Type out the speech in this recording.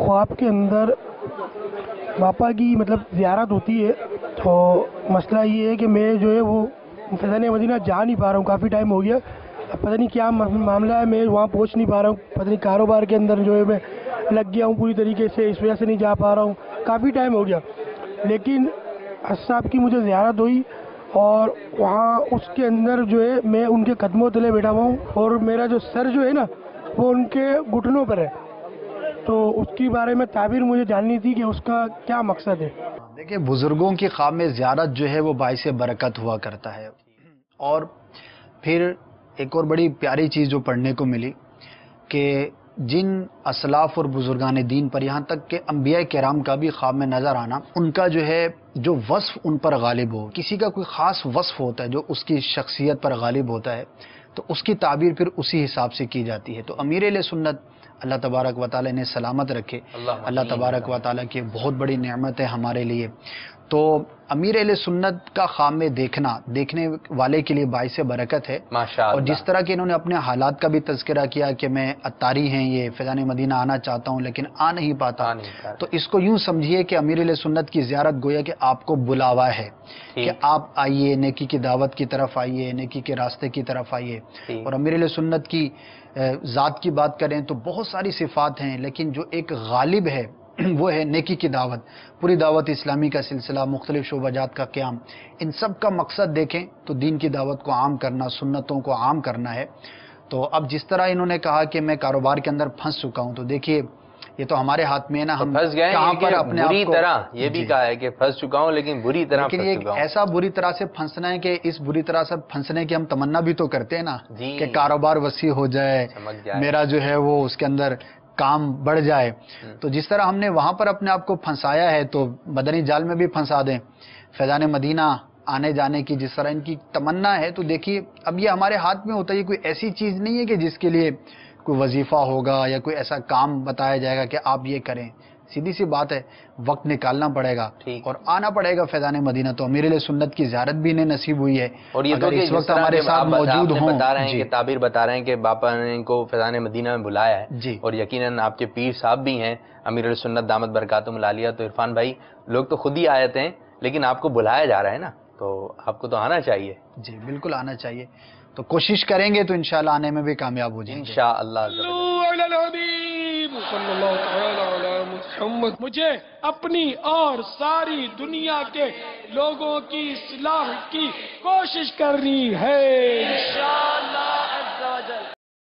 ख्वाब के अंदर पापा की मतलब ज़ियारत होती है, तो मसला ये है कि मैं जो है वो फैज़ान मदीना जा नहीं पा रहा हूँ, काफ़ी टाइम हो गया। अब पता नहीं क्या मामला है, मैं वहाँ पहुँच नहीं पा रहा हूँ, पता नहीं कारोबार के अंदर जो है मैं लग गया हूँ पूरी तरीके से, इस वजह से नहीं जा पा रहा हूँ, काफ़ी टाइम हो गया। लेकिन हज साहब की मुझे ज़ियारत हुई और वहाँ उसके अंदर जो है मैं उनके कदमों तले बैठा हुआ हूँ और मेरा जो सर जो है ना वो उनके घुटनों पर है, तो उसके बारे में ताबीर मुझे जाननी थी कि उसका क्या मकसद है। देखिए, बुजुर्गों की ख्वाब में ज़ियारत जो है वो बाइसे बरकत हुआ करता है। और फिर एक और बड़ी प्यारी चीज़ जो पढ़ने को मिली कि जिन असलाफ और बुजुर्गान दीन पर, यहाँ तक कि अंबिया किराम का भी ख्वाब में नज़र आना, उनका जो है जो वस्फ उन पर गालिब हो, किसी का कोई ख़ास वस्फ होता है जो उसकी शख्सियत पर गालिब होता है, तो उसकी ताबीर फिर उसी हिसाब से की जाती है। तो अमीर सुन्नत अल्लाह तबारक व तआला ने सलामत रखे, अल्लाह तबारक व तआला की बहुत बड़ी नेमत है हमारे लिए। तो अमीर सुन्नत का ख्वाब में देखने वाले के लिए बाइस बरकत है। और जिस तरह के इन्होंने अपने हालात का भी तज़किरा किया कि मैं अत्तारी हैं, ये फैज़ान मदीना आना चाहता हूँ लेकिन आ नहीं पाता, तो इसको यूँ समझिए कि अमीर सुन्नत की ज़ियारत गोया कि आपको बुलावा है कि आप आइए, नेकी की दावत की तरफ आइए, नेकी के रास्ते की तरफ आइए। और अमीर सुन्नत की ज़ात की बात करें तो बहुत सारी सिफ़ात हैं, लेकिन जो एक गालिब है वो है नेकी की दावत। पूरी दावत इस्लामी का सिलसिला, मुख्तलिफ शोबाजात का क़याम, इन सब का मकसद देखें तो दीन की दावत को आम करना, सुन्नतों को आम करना है। तो अब जिस तरह इन्होंने कहा कि मैं कारोबार के अंदर फंस चुका हूं, तो देखिए ये तो हमारे हाथ में है ना, हम फंस गए कहाँ पर अपने आप बुरी को, तरह ये भी कहा है कि फंस चुका हूं, लेकिन बुरी तरह लेकिन ये ऐसा बुरी तरह से फंसना है कि इस बुरी तरह से फंसने की हम तमन्ना भी तो करते हैं ना कि कारोबार वसी हो जाए, मेरा जो है वो उसके अंदर काम बढ़ जाए। तो जिस तरह हमने वहां पर अपने आप को फंसाया है, तो मदनी जाल में भी फंसा दें। फैज़ान मदीना आने जाने की जिस तरह इनकी तमन्ना है, तो देखिए अब ये हमारे हाथ में होता है। ये कोई ऐसी चीज़ नहीं है कि जिसके लिए कोई वजीफ़ा होगा या कोई ऐसा काम बताया जाएगा कि आप ये करें। सीधी सी बात है, वक्त निकालना पड़ेगा और आना पड़ेगा फैज़ान मदीना। तो अमीर सुन्नत की ज़ियारत भी इन्हें नसीब हुई है। और ये अगर इस वक्त हमारे साथ मौजूद हों, बता रहे हैं कि ताबीर बता रहे हैं कि बापा ने इनको फैज़ान मदीना में बुलाया है जी। और यकीनन आपके पीर साहब भी हैं अमीर सुन्नत दामत बरकातुहुम आलिया। तो इरफान भाई, लोग तो खुद ही आए थे, लेकिन आपको बुलाया जा रहा है ना, तो आपको तो आना चाहिए। जी बिल्कुल आना चाहिए। तो कोशिश करेंगे तो इंशाअल्लाह आने में भी कामयाब हो जाएंगे इंशाअल्लाह। मुझे अपनी और सारी दुनिया के लोगों की इस्लाह की कोशिश करनी है।